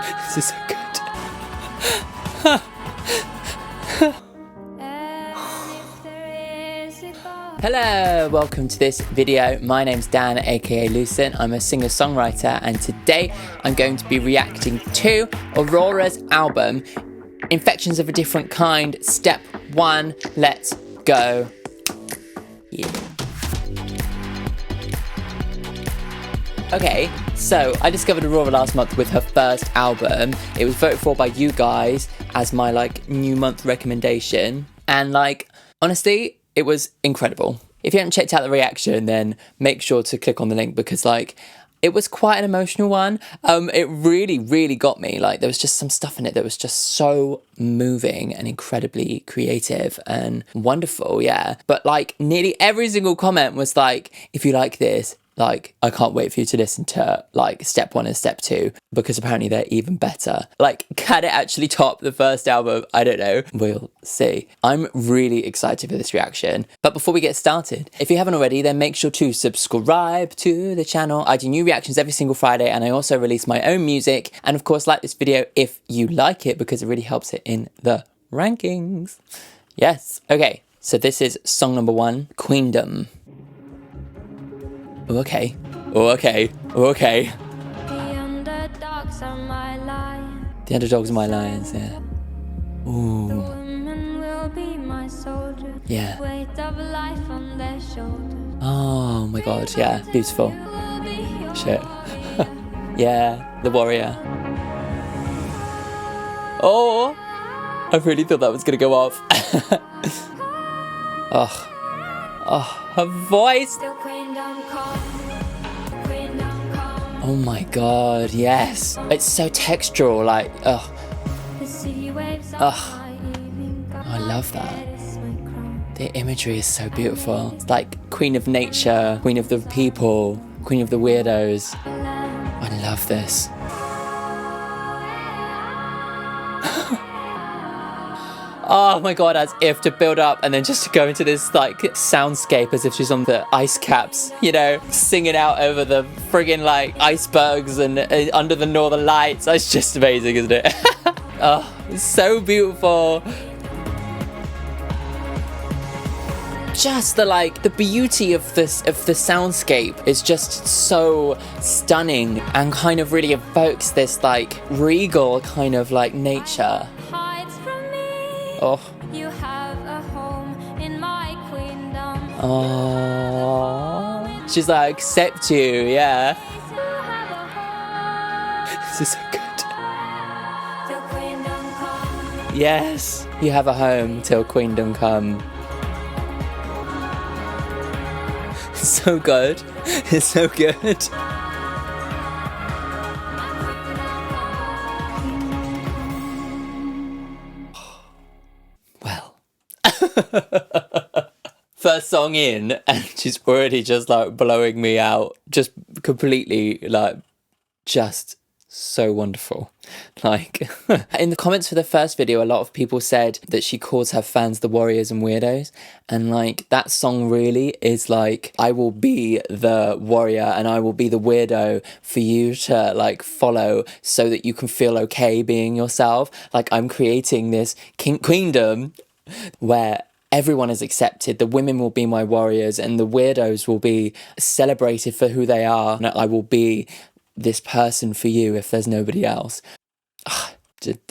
This is so good. Hello, welcome to this video. My name's Dan, aka Lucent. I'm a singer-songwriter, and today I'm going to be reacting to Aurora's album, Infections of a Different Kind, Step 1. Let's go. Yeah. Okay, so I discovered Aurora last month with her first album. It was voted for by you guys as my new month recommendation, and honestly, it was incredible. If you haven't checked out the reaction, then make sure to click on the link because it was quite an emotional one. It really got me. There was just some stuff in it that was just so moving and incredibly creative and wonderful, yeah. But nearly every single comment was if you like this, I can't wait for you to listen to step 1 and step 2 because apparently they're even better. Can it actually top the first album? I don't know. We'll see. I'm really excited for this reaction. But before we get started, if you haven't already, then make sure to subscribe to the channel. I do new reactions every single Friday, and I also release my own music. And of course, like this video if you like it because it really helps it in the rankings. Yes. Okay. So this is song number 1, Queendom. Oh, okay. Oh, okay. Oh, okay. The underdogs are my lions. The underdogs are my lions, yeah. Ooh. The women will be my soldiers. Yeah. Weight of life on their shoulders. Oh my god, yeah. Beautiful. Shit. Yeah, the warrior. Oh! I really thought that was gonna go off. Oh. Oh, her voice! Oh my god, yes. It's so textural, ugh. Ugh. I love that. The imagery is so beautiful. It's Queen of Nature, Queen of the People, Queen of the Weirdos. I love this. Oh my god, as if to build up and then just to go into this soundscape as if she's on the ice caps, singing out over the friggin' icebergs and under the northern lights. It's just amazing, isn't it? Oh, it's so beautiful. Just the beauty of the soundscape is just so stunning and kind of really evokes this regal kind of nature. Oh. You have a home in my queendom. Oh. She's accept you, yeah. This is so good. Till queendom come. Yes, you have a home till queendom come. It's so good. It's so good. First song in and she's already just blowing me out, just completely just so wonderful. In the comments for the first video, a lot of people said that she calls her fans the warriors and weirdos, and that song really is I will be the warrior and I will be the weirdo for you to follow so that you can feel okay being yourself. I'm creating this queendom where everyone is accepted. The women will be my warriors and the weirdos will be celebrated for who they are. And I will be this person for you if there's nobody else.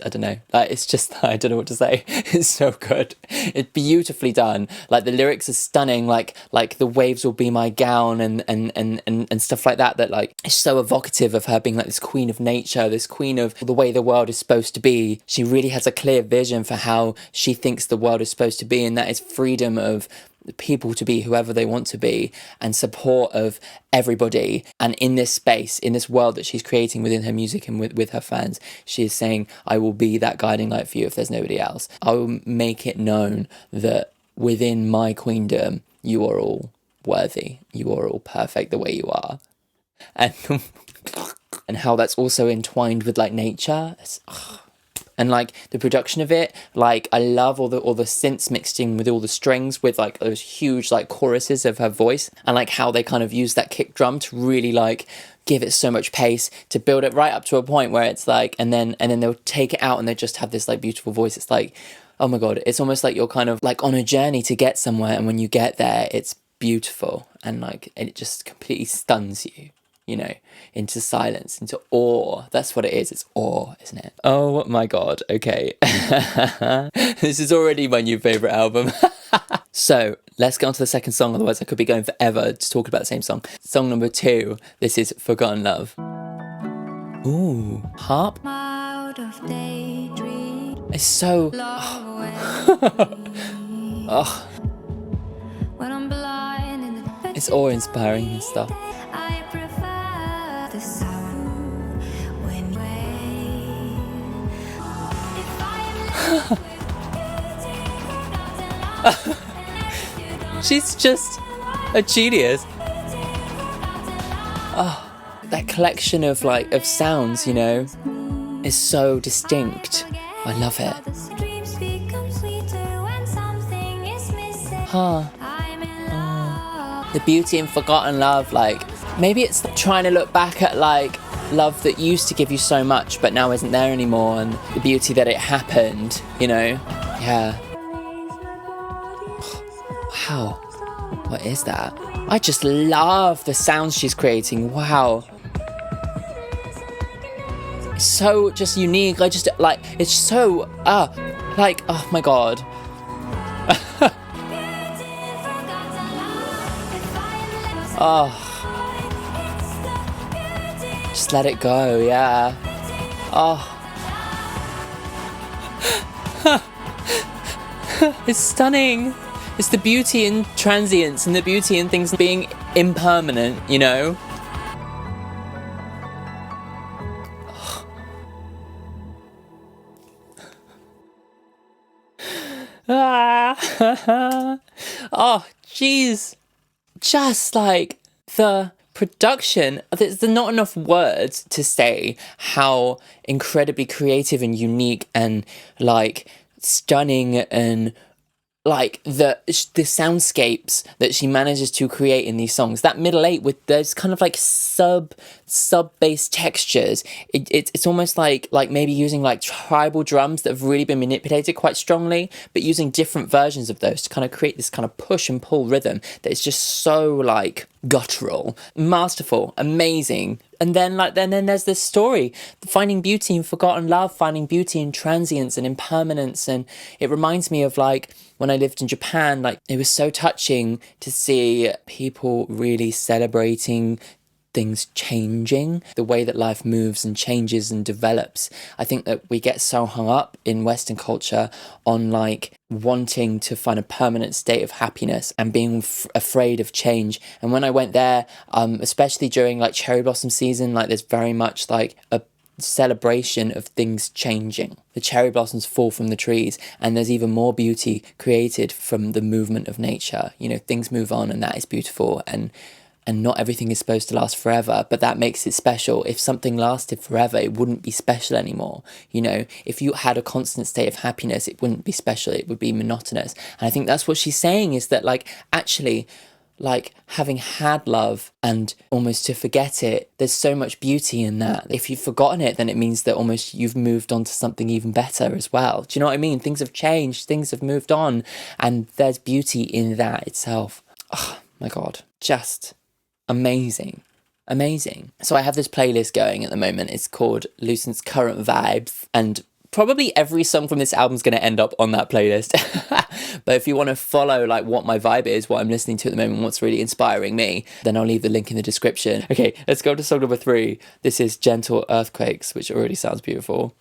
I don't know. It's just, I don't know what to say. It's so good. It's beautifully done. The lyrics are stunning. Like the waves will be my gown and stuff like that. It's so evocative of her being this queen of nature, this queen of the way the world is supposed to be. She really has a clear vision for how she thinks the world is supposed to be, and that is freedom of people to be whoever they want to be and support of everybody. And in this space, in this world that she's creating within her music and with her fans, she is saying, I will be that guiding light for you if there's nobody else. I will make it known that within my queendom, you are all worthy. You are all perfect the way you are. And how that's also entwined with nature. And the production of it, I love all the synths mixed in with all the strings with those huge choruses of her voice, and how they kind of use that kick drum to really give it so much pace to build it right up to a point where it's like, and then they'll take it out and they just have this like beautiful voice. It's like, oh my God, it's almost like you're kind of like on a journey to get somewhere, and when you get there, it's beautiful, and like it just completely stuns you, you know, into silence, into awe. That's what it is. It's awe, isn't it? Oh my God. Okay. This is already my new favorite album. So let's get on to the second song. Otherwise I could be going forever just talking about the same song. Song number 2. This is Forgotten Love. Ooh, harp. It's so... Oh. It's awe-inspiring and stuff. She's just a genius. Oh, that collection of like of sounds, you know, is so distinct. I love it. Huh. Oh. The beauty in forgotten love, like maybe it's trying to look back at like love that used to give you so much but now isn't there anymore, and the beauty that it happened, you know. Yeah. Wow, what is that? I just love the sounds she's creating. Wow. It's so just unique. I just like, it's so like, oh my God. Oh, just let it go. Yeah. Oh. It's stunning. It's the beauty in transience and the beauty in things being impermanent, you know? Oh, jeez. Just like the production, there's not enough words to say how incredibly creative and unique and like stunning and like the soundscapes that she manages to create in these songs. That middle eight with those kind of like sub bass textures. It's almost like maybe using like tribal drums that have really been manipulated quite strongly, but using different versions of those to kind of create this kind of push and pull rhythm that is just so like guttural, masterful, amazing. And then there's this story, finding beauty in forgotten love, finding beauty in transience and impermanence. And it reminds me of like when I lived in Japan, like it was so touching to see people really celebrating things changing, the way that life moves and changes and develops. I think that we get so hung up in Western culture on like wanting to find a permanent state of happiness and being afraid of change. And when I went there, especially during like cherry blossom season, like there's very much like a celebration of things changing. The cherry blossoms fall from the trees and there's even more beauty created from the movement of nature. You know, things move on and that is beautiful, and not everything is supposed to last forever, but that makes it special. If something lasted forever, it wouldn't be special anymore. You know, if you had a constant state of happiness, it wouldn't be special, it would be monotonous. And I think that's what she's saying, is that like, actually, like having had love and almost to forget it, there's so much beauty in that. If you've forgotten it, then it means that almost you've moved on to something even better as well. Do you know what I mean? Things have changed, things have moved on, and there's beauty in that itself. Oh my God, just amazing. So I have this playlist going at the moment. It's called Lucent's Current Vibes, and probably every song from this album is going to end up on that playlist. But if you want to follow like what my vibe is, what I'm listening to at the moment, what's really inspiring me, then I'll leave the link in the description. Okay, let's go to song number 3. This is Gentle Earthquakes, which already sounds beautiful.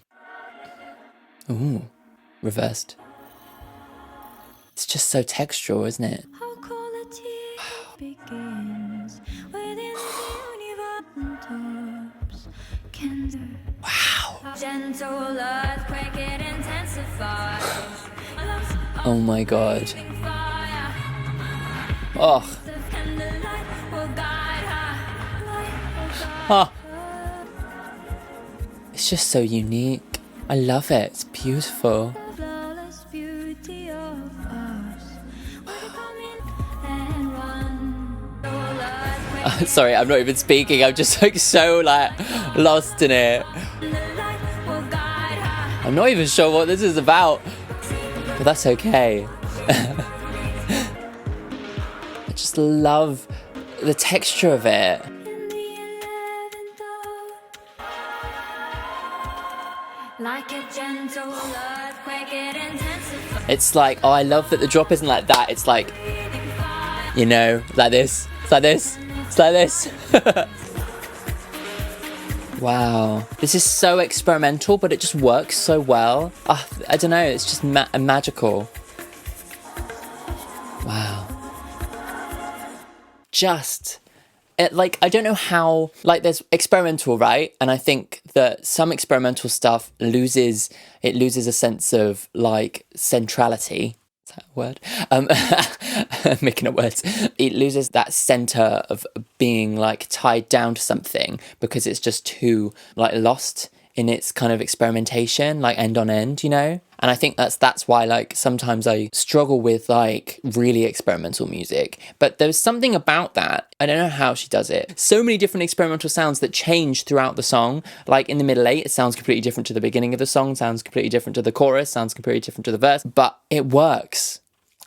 Ooh, reversed. It's just so textural, isn't it? Wow. Oh my God. Oh. Oh. It's just so unique. I love it. It's beautiful. Sorry, I'm not even speaking. I'm just like so like lost in it. I'm not even sure what this is about, but that's okay. I just love the texture of it. Like a gentle earthquake, it intensifies. It's like, oh, I love that the drop isn't like that. It's like, you know, like this. It's like this. It's like this. Wow. This is so experimental, but it just works so well. I don't know. It's just magical. Wow. Just... like, I don't know how, like, there's experimental, right? And I think that some experimental stuff loses a sense of, like, centrality. Is that a word? Making up words. It loses that center of being, like, tied down to something because it's just too, like, lost in its kind of experimentation, like end on end, you know? And I think that's why, like, sometimes I struggle with, like, really experimental music. But there's something about that. I don't know how she does it. So many different experimental sounds that change throughout the song. Like, in the middle eight, it sounds completely different to the beginning of the song, sounds completely different to the chorus, sounds completely different to the verse. But it works.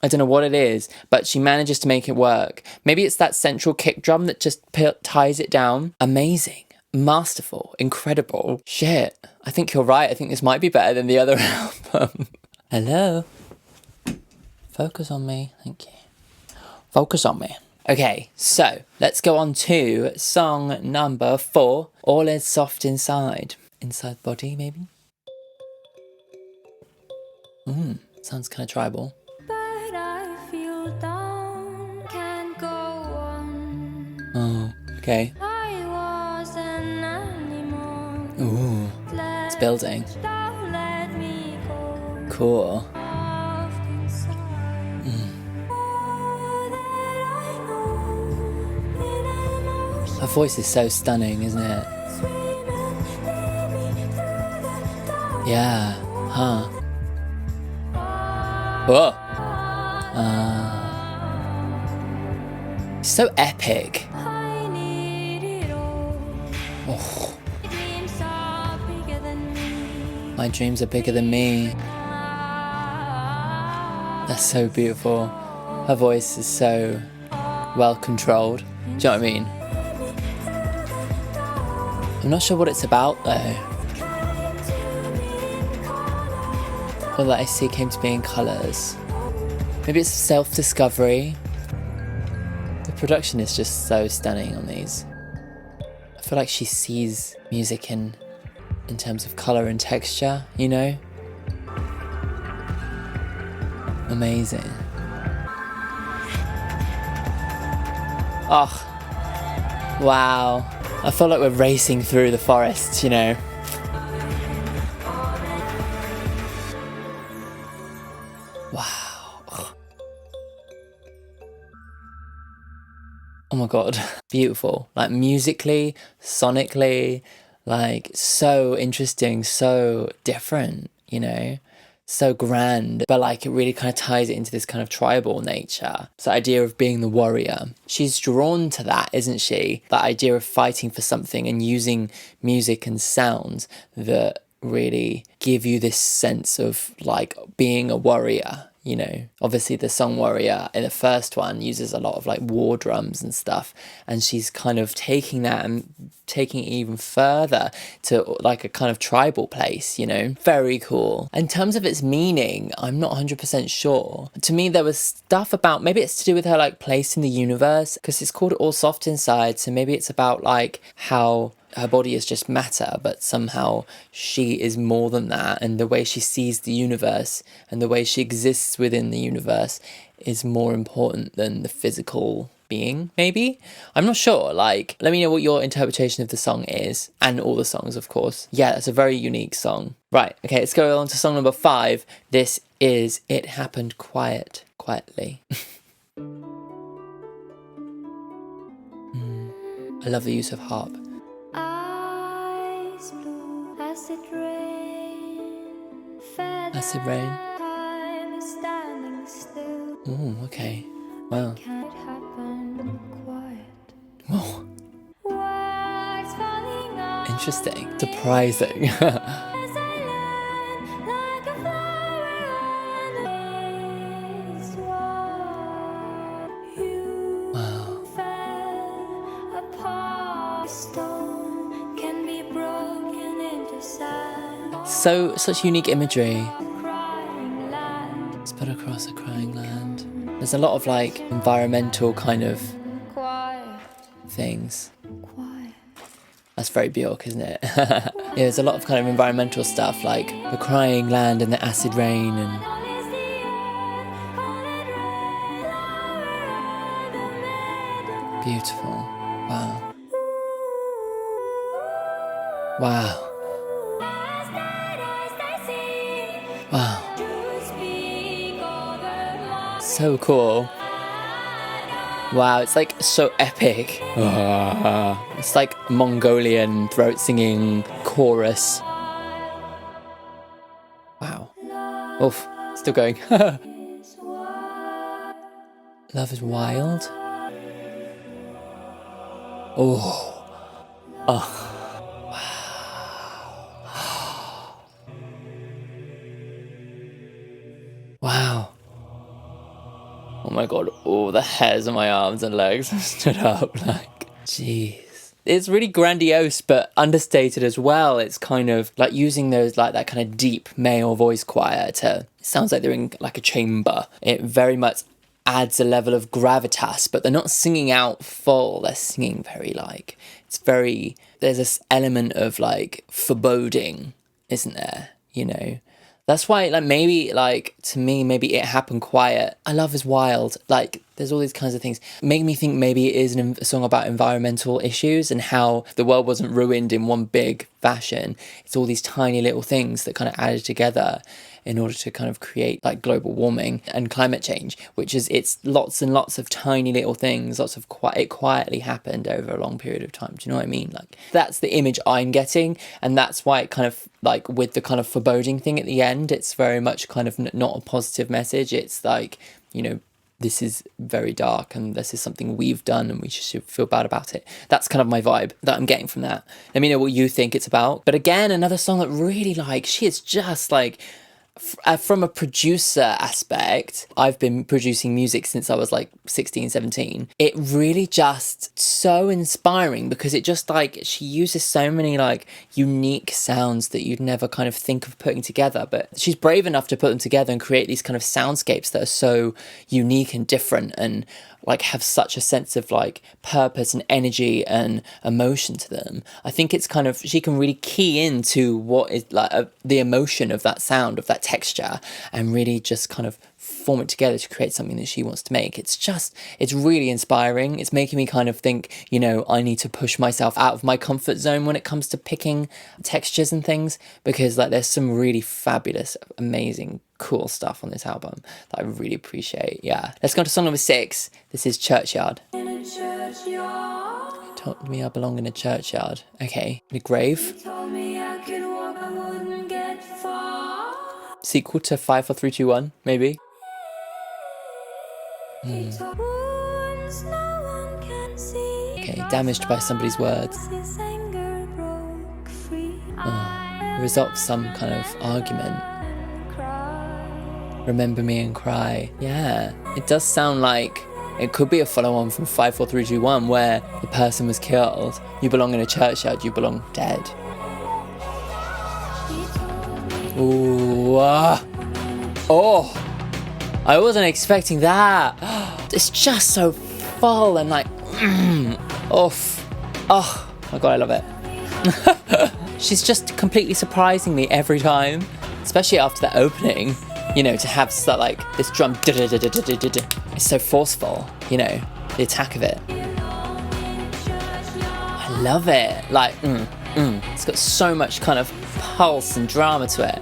I don't know what it is, but she manages to make it work. Maybe it's that central kick drum that just ties it down. Amazing. Masterful, incredible. Shit, I think you're right. I think this might be better than the other album. Hello? Focus on me, thank you. Focus on me. Okay, so let's go on to song number 4. All is soft inside. Inside body, maybe? Sounds kind of tribal. But I feel down, can't go on. Oh, okay. I was an animal. Ooh, it's building. Don't let me go. Cool. Soft inside. All that I know in emotion. Her voice is so stunning, isn't it? Swimming, lead me through the dark. Yeah, huh. Whoa. So epic. I need it all. Oh, Dreams are bigger than me. my dreams are bigger than me. That's so beautiful. Her voice is so well controlled. Do you know what I mean? I'm not sure what it's about though. All that I see came to be in colours. Maybe it's self-discovery. The production is just so stunning on these. I feel like she sees music in terms of colour and texture, you know? Amazing. Oh, wow. I feel like we're racing through the forest, you know? Wow. Oh my god. Beautiful. Like musically, sonically, like so interesting, so different, you know? So grand, but like it really kind of ties it into this kind of tribal nature. It's the idea of being the warrior. She's drawn to that, isn't she? That idea of fighting for something and using music and sounds that really give you this sense of like being a warrior, you know. Obviously the song Warrior in the first one uses a lot of like war drums and stuff, and she's kind of taking that and taking it even further to like a kind of tribal place, you know. Very cool. In terms of its meaning, I'm not 100% sure. To me there was stuff about, maybe it's to do with her like place in the universe, because it's called All Soft Inside, so maybe it's about like how her body is just matter, but somehow she is more than that, and the way she sees the universe and the way she exists within the universe is more important than the physical being, maybe? I'm not sure. Like, let me know what your interpretation of the song is, and all the songs, of course. Yeah, it's a very unique song. Right, okay, let's go on to song number 5. This is It Happened Quietly. I love the use of harp. Eyes blue, acid rain. Acid rain. Time is standing still. Ooh, okay. Wow. Can it happen quiet? Oh, Interesting. Surprising. So, such unique imagery. Spread across a crying land. There's a lot of like environmental kind of things. That's very Bjork, isn't it? Yeah, there's a lot of kind of environmental stuff like the crying land and the acid rain and... Beautiful. Wow. Wow. Wow. So cool. Wow, it's like so epic. It's like Mongolian throat singing chorus. Wow. Oof, still going. Love is wild. Oh. Oh. Wow. Oh my god, all the hairs on my arms and legs have stood up, like, jeez. It's really grandiose, but understated as well. It's kind of like using those, like that kind of deep male voice choir to, it sounds like they're in like a chamber. It very much adds a level of gravitas, but they're not singing out full. They're singing very like, it's very, there's this element of like foreboding, isn't there? You know? That's why, like, maybe, like, to me, maybe It Happened Quiet. I Love Is Wild. Like, there's all these kinds of things. Make me think maybe it is a song about environmental issues and how the world wasn't ruined in one big fashion. It's all these tiny little things that kind of added together in order to kind of create, like, global warming and climate change, which is, it's lots and lots of tiny little things, lots of, it quietly happened over a long period of time. Do you know what I mean? Like, that's the image I'm getting, and that's why it kind of, like, with the kind of foreboding thing at the end, it's very much kind of not a positive message. It's like, you know, this is very dark and this is something we've done and we should feel bad about it. That's kind of my vibe that I'm getting from that. Let me know what you think it's about. But again, another song that really, like, she is just like, from a producer aspect, I've been producing music since I was like 16, 17. It really just so inspiring because it just like, she uses so many like unique sounds that you'd never kind of think of putting together, but she's brave enough to put them together and create these kind of soundscapes that are so unique and different and like have such a sense of like purpose and energy and emotion to them. I think it's kind of, she can really key into what is like the emotion of that sound, of that texture, and really just kind of form it together to create something that she wants to make. It's just, it's really inspiring. It's making me kind of think, you know, I need to push myself out of my comfort zone when it comes to picking textures and things, because like there's some really fabulous, amazing, cool stuff on this album that I really appreciate. Yeah. Let's go to song number 6. This is Churchyard. In a churchyard. Told me I belong in a churchyard. Okay. In a grave. Told me I could walk, I wouldn't get far. Sequel to 5, 4, 3, 2, 1, maybe. Okay, damaged by somebody's words. The result of some kind of argument. Remember me and cry. Yeah, it does sound like it could be a follow-on from 5, 4, 3, 2, 1 where the person was killed. You belong in a churchyard, you belong dead. Ooh, oh, I wasn't expecting that. It's just so full and like, oh my god, I love it. She's just completely surprising me every time, especially after the opening. You know, to have like this drum, it's so forceful. You know, the attack of it. I love it. Like, it's got so much kind of pulse and drama to it.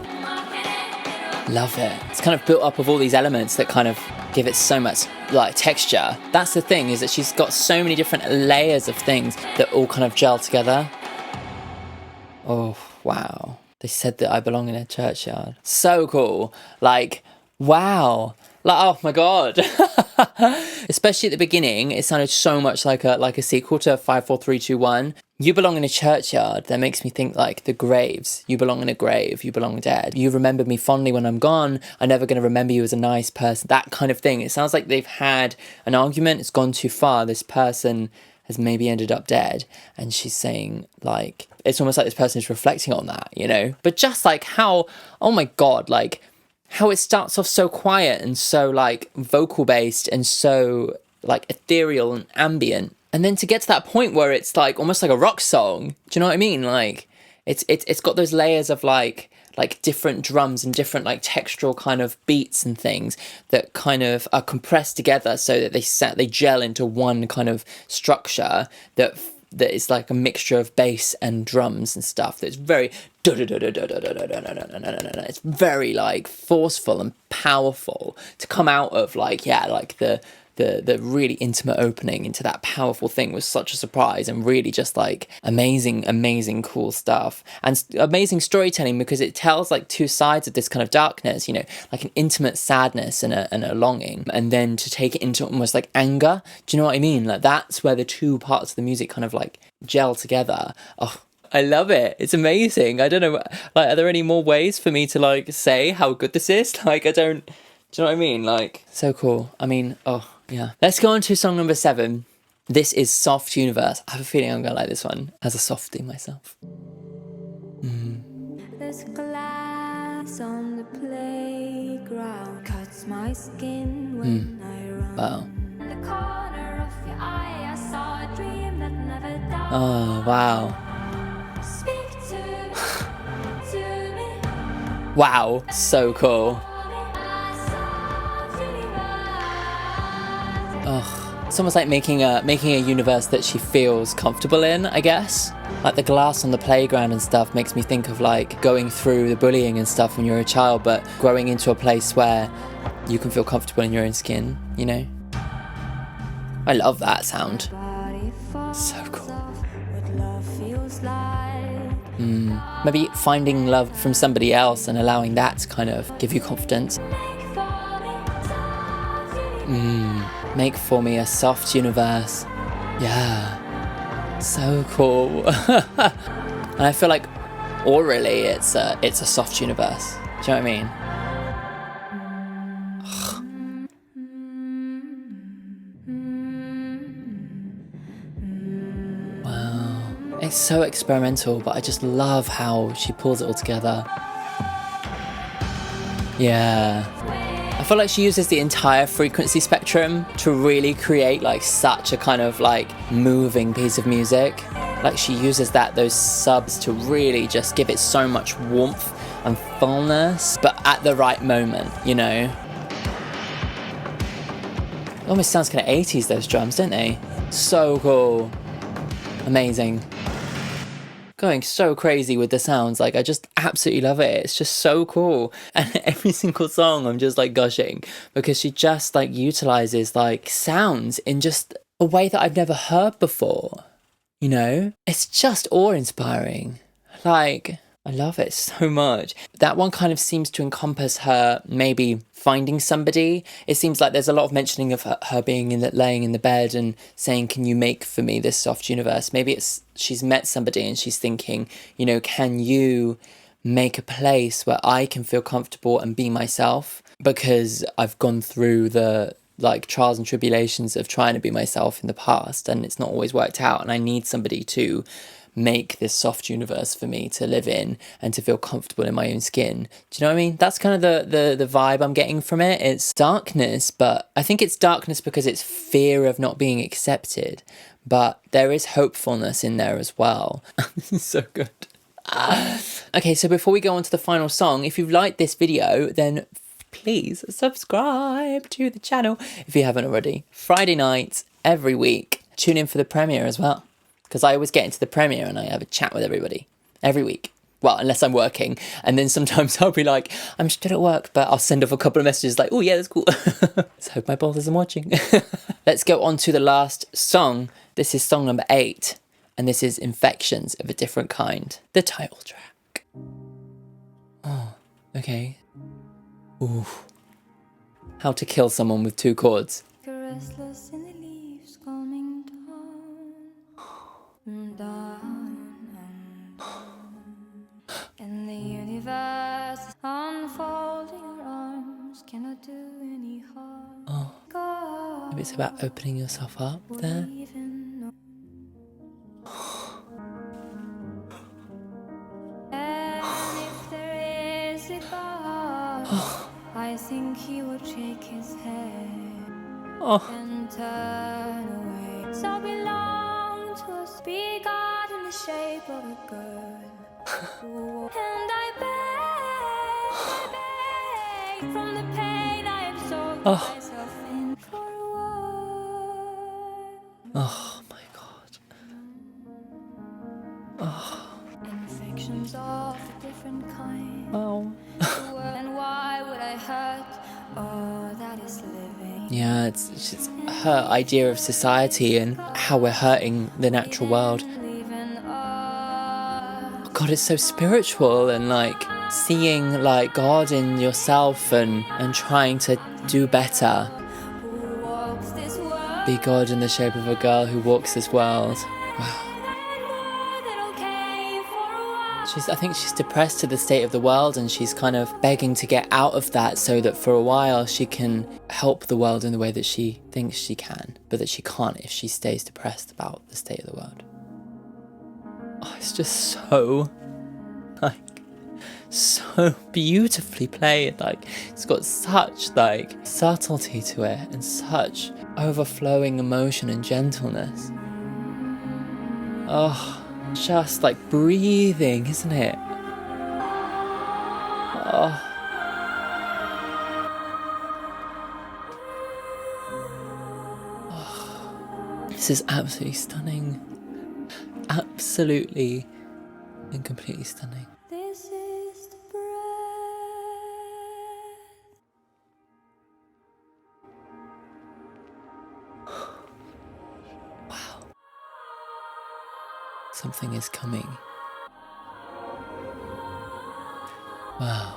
Love it. It's kind of built up of all these elements that kind of give it so much like texture. That's the thing, is that she's got so many different layers of things that all kind of gel together. Oh, wow. They said that I belong in a churchyard. So cool. Like, wow. Like, oh my god. Especially at the beginning, it sounded so much like a sequel to 54321. You belong in a churchyard. That makes me think like the graves. You belong in a grave. You belong dead. You remember me fondly when I'm gone. I'm never going to remember you as a nice person. That kind of thing. It sounds like they've had an argument. It's gone too far. This person has maybe ended up dead. And she's saying like, it's almost like this person is reflecting on that, you know? But just like how, oh my God, like how it starts off so quiet and so like vocal based and so like ethereal and ambient. And then to get to that point where it's like almost like a rock song. Do you know what I mean? Like it's got those layers of like different drums and different like textural kind of beats and things that kind of are compressed together so that they gel into one kind of structure that is like a mixture of bass and drums and stuff. That's very it's very like forceful and powerful to come out of like the really intimate opening into that powerful thing was such a surprise and really just like amazing cool stuff and amazing storytelling because it tells like two sides of this kind of darkness, you know, like an intimate sadness and a longing, and then to take it into almost like anger. Do you know what I mean? Like that's where the two parts of the music kind of like gel together. Oh, I love it. It's amazing. I don't know, like, are there any more ways for me to like say how good this is? Like, I don't, do you know what I mean? Like, so cool. I mean, oh, yeah. Let's go on to song number 7. This is Soft Universe. I have a feeling I'm going to like this one as a softie myself. There's glass on the playground, cuts my skin when I run. Wow. In the corner of your eye, I saw a dream that never died. Oh, wow. Speak to me. Wow. So cool. Oh, it's almost like making a universe that she feels comfortable in, I guess. Like the glass on the playground and stuff makes me think of like going through the bullying and stuff when you're a child, but growing into a place where you can feel comfortable in your own skin, you know? I love that sound. So cool. Maybe finding love from somebody else and allowing that to kind of give you confidence. Make for me a soft universe. Yeah. So cool. And I feel like orally it's a soft universe. Do you know what I mean? Wow. It's so experimental, but I just love how she pulls it all together. Yeah. I feel like she uses the entire frequency spectrum to really create like such a kind of like moving piece of music. Like she uses those subs to really just give it so much warmth and fullness, but at the right moment, you know? It almost sounds kind of 80s, those drums, don't they? So cool. Amazing. Going so crazy with the sounds. Like, I just absolutely love it. It's just so cool. And every single song I'm just like gushing because she just like utilizes like sounds in just a way that I've never heard before. You know, it's just awe-inspiring. Like, I love it so much. That one kind of seems to encompass her maybe finding somebody. It seems like there's a lot of mentioning of her being laying in the bed and saying, can you make for me this soft universe? Maybe it's she's met somebody and she's thinking, you know, can you make a place where I can feel comfortable and be myself? Because I've gone through the like trials and tribulations of trying to be myself in the past and it's not always worked out, and I need somebody to make this soft universe for me to live in and to feel comfortable in my own skin. Do you know what I mean? That's kind of the vibe I'm getting from it. It's darkness, but I think it's darkness because it's fear of not being accepted, but there is hopefulness in there as well. This is so good. Okay, so before we go on to the final song, if you've liked this video, then please subscribe to the channel if you haven't already. Friday nights, every week. Tune in for the premiere as well, because I always get into the premiere and I have a chat with everybody every week. Well, unless I'm working. And then sometimes I'll be like, I'm still at work, but I'll send off a couple of messages like, oh yeah, that's cool. So hope my boss isn't watching. Let's go on to the last song. This is song number 8. And this is Infections of a Different Kind, the title track. Oh, okay. Ooh. how to kill someone with 2 chords. Restless in the leaves coming down, down, and the universe is unfolding her arms, cannot do any harm. God, Maybe it's about opening yourself up there. even know. And if there is a God, I think he would shake his head and turn away. So belong to us, be God in the shape of a girl. And I beg from the pain I absorbed myself in for a while. Oh my God. Infections of a different kind. Wow. And why would I hurt all that is living? Yeah, it's her idea of society and how we're hurting the natural world. Leaving all. God, it's so spiritual, and like seeing like God in yourself and trying to do better. Who walks this world? Be God in the shape of a girl who walks this world. Wow. I think she's depressed to the state of the world, and she's kind of begging to get out of that so that for a while she can help the world in the way that she thinks she can, but that she can't if she stays depressed about the state of the world. Oh, it's just so, like, so beautifully played. Like, it's got such, like, subtlety to it and such overflowing emotion and gentleness. Oh, just like breathing, isn't it? Oh. Oh. This is absolutely stunning. Absolutely and completely stunning. This is the breath. Wow. Something is coming. Wow.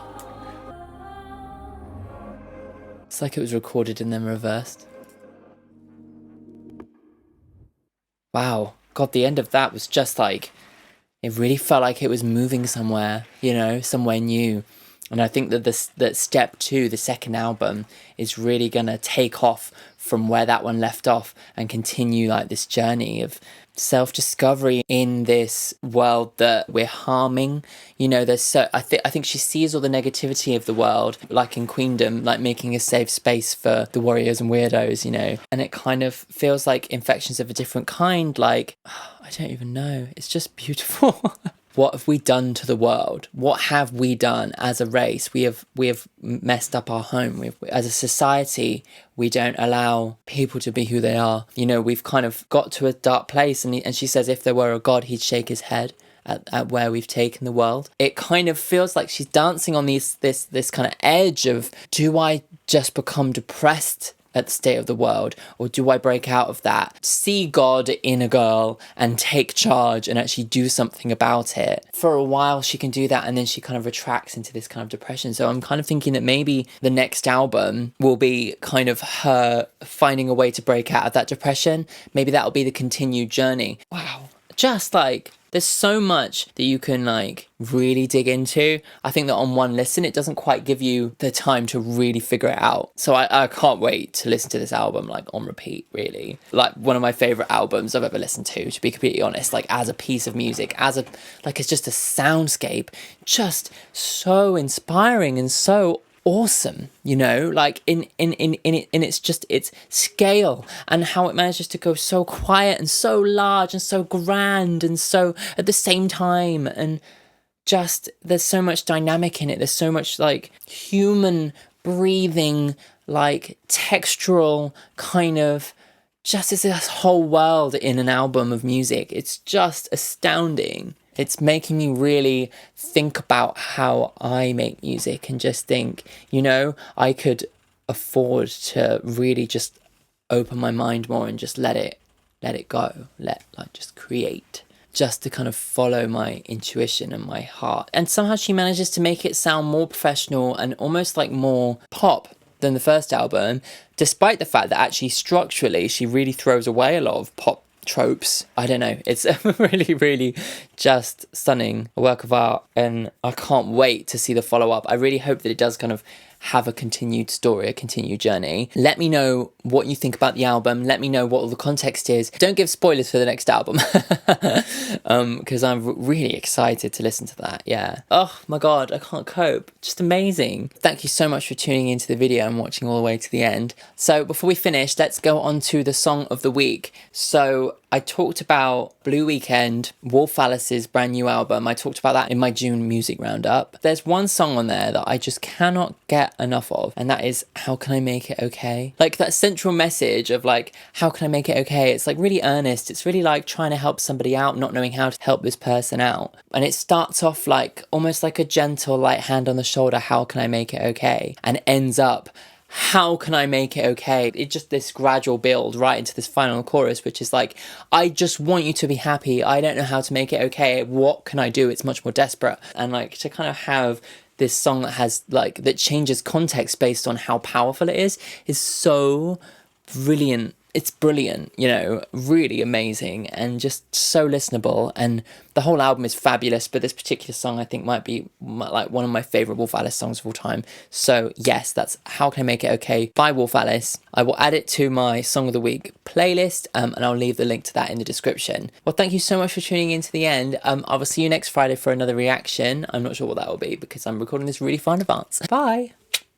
It's like it was recorded and then reversed. Wow. God, the end of that was just like, it really felt like it was moving somewhere, you know, somewhere new. And I think that that step 2, the second album, is really going to take off from where that one left off and continue like this journey of self-discovery in this world that we're harming. You know, I think she sees all the negativity of the world, like in Queendom, like making a safe space for the warriors and weirdos, you know. And it kind of feels like infections of a different kind, like, I don't even know. It's just beautiful. What have we done to the world? What have we done as a race? We have messed up our home. As a society, we don't allow people to be who they are. You know, we've kind of got to a dark place. And she says if there were a God, he'd shake his head at where we've taken the world. It kind of feels like she's dancing on this kind of edge of, do I just become depressed at the state of the world, or do I break out of that, see God in a girl and take charge and actually do something about it? For a while she can do that, and then she kind of retracts into this kind of depression. So I'm kind of thinking that maybe the next album will be kind of her finding a way to break out of that depression. Maybe that'll be the continued journey. Wow. Just like, there's so much that you can like really dig into. I think that on one listen, it doesn't quite give you the time to really figure it out. So I can't wait to listen to this album like on repeat, really. Like one of my favorite albums I've ever listened to be completely honest, like as a piece of music, it's just a soundscape, just so inspiring and so awesome, you know, like in its scale and how it manages to go so quiet and so large and so grand and so at the same time, and just there's so much dynamic in it. There's so much like human breathing, like textural kind of, just as this whole world in an album of music. It's just astounding. It's making me really think about how I make music and just think, you know, I could afford to really just open my mind more and just let it go, just create, just to kind of follow my intuition and my heart. And somehow she manages to make it sound more professional and almost like more pop. than the first album, despite the fact that actually structurally she really throws away a lot of pop tropes. I don't know, it's really, really just stunning, a work of art, and I can't wait to see the follow-up. I really hope that it does kind of have a continued story, a continued journey. Let me know what you think about the album. Let me know what all the context is. Don't give spoilers for the next album, because I'm really excited to listen to that. Yeah. Oh my God, I can't cope. Just amazing. Thank you so much for tuning into the video and watching all the way to the end. So before we finish, let's go on to the song of the week. So I talked about Blue Weekend, Wolf Alice's brand new album. I talked about that in my June music roundup. There's one song on there that I just cannot get enough of, and that is How Can I Make It Okay? Like that central message of like, how can I make it okay? It's like really earnest. It's really like trying to help somebody out, not knowing how to help this person out. And it starts off like almost like a gentle, light hand on the shoulder, how can I make it okay? And ends up, how can I make it okay? It's just this gradual build right into this final chorus, which is like, I just want you to be happy. I don't know how to make it okay. What can I do? It's much more desperate. And like to kind of have this song that has like, that changes context based on how powerful it is so brilliant. It's brilliant, you know, really amazing and just so listenable. And the whole album is fabulous, but this particular song I think might be like one of my favourite Wolf Alice songs of all time. So yes, that's How Can I Make It Okay by Wolf Alice. I will add it to my Song of the Week playlist, and I'll leave the link to that in the description. Well, thank you so much for tuning in to the end. I will see you next Friday for another reaction. I'm not sure what that will be because I'm recording this really far in advance. Bye!